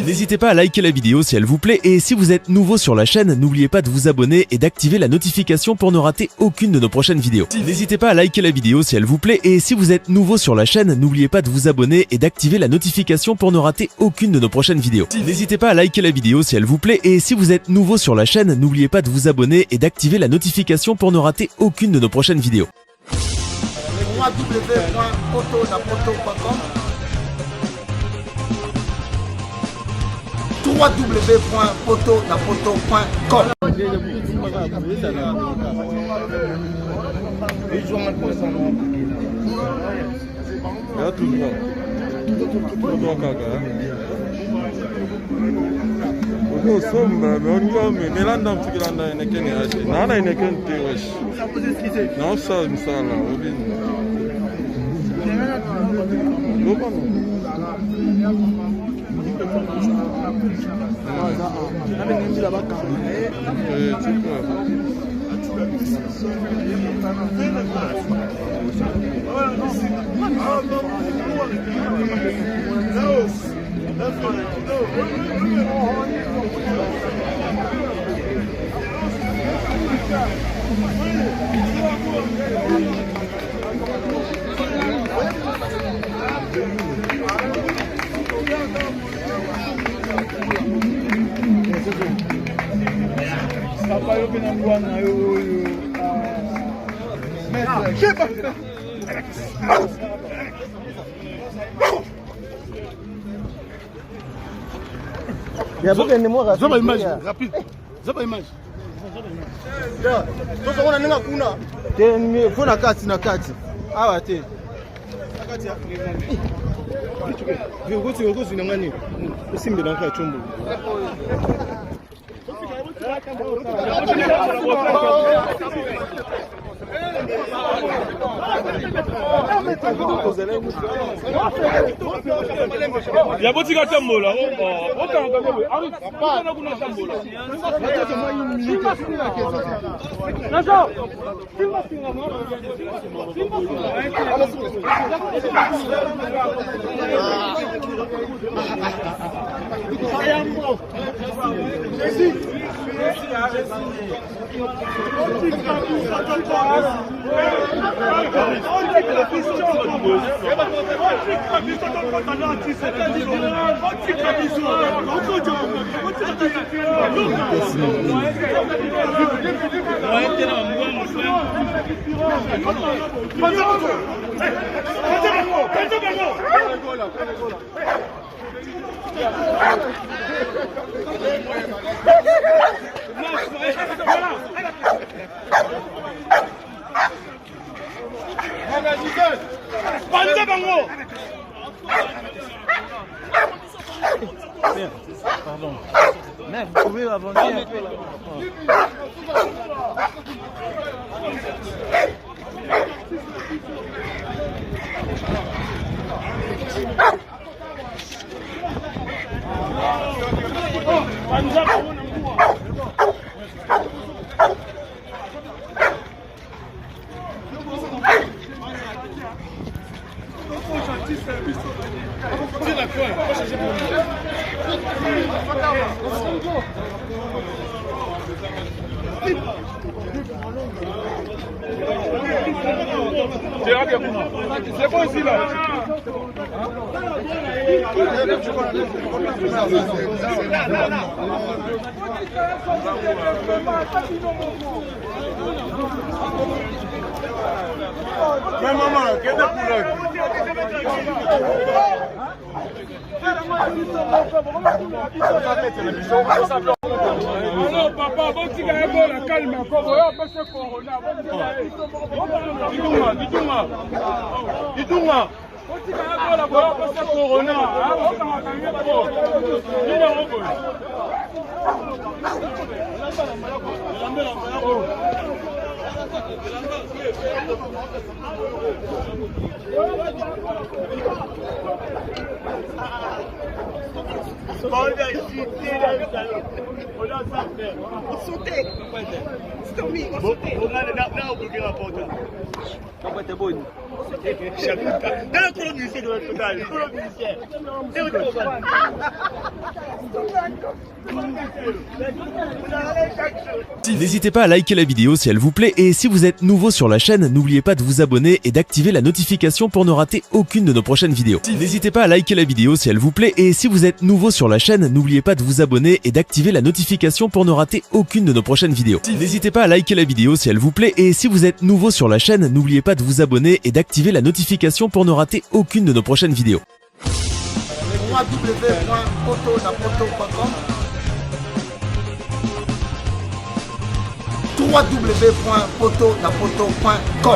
N'hésitez pas à liker la vidéo si elle vous plaît et si vous êtes nouveau sur la chaîne, n'oubliez pas de vous abonner et d'activer la notification pour ne rater aucune de nos prochaines vidéos. N'hésitez pas à liker la vidéo si elle vous plaît et si vous êtes nouveau sur la chaîne, n'oubliez pas de vous abonner et d'activer la notification pour ne rater aucune de nos prochaines vidéos. N'hésitez pas à liker la vidéo si elle vous plaît et si vous êtes nouveau sur la chaîne, n'oubliez pas de vous abonner et d'activer la notification pour ne rater aucune de nos prochaines vidéos. www.potonapoto.com www.potonapoto.com Zaba image rapide. Zaba image. Sasa ona ninga kuna. Teni funa kati na kati. Awa te. Kati ya. Viongozi na ngani? Usimbe na kwa chombo. Ya botika tambola okanga kuna tambola nazo simba singa Pardon. Mais vous pouvez avancer un peu là. C'est bon ici là. Mais maman, qu'est-ce que Alors papa, bon tu vas la calme encore. On va se corona. Dis-moi. On tu vas la corona. N'hésitez pas à liker la vidéo si elle vous plaît et si vous êtes nouveau sur la chaîne, n'oubliez pas de vous abonner et d'activer la notification pour ne rater aucune de nos prochaines vidéos. N'hésitez pas à liker la vidéo si elle vous plaît et si vous êtes nouveau sur la chaîne, n'oubliez pas de vous abonner et d'activer la notification pour ne rater aucune de nos prochaines vidéos. N'hésitez pas à liker la vidéo si elle vous plaît et si vous êtes nouveau sur la chaîne, n'oubliez pas de vous abonner et d'activer la notification pour ne rater aucune de nos prochaines vidéos. www.potonapoto.com www.potonapoto.com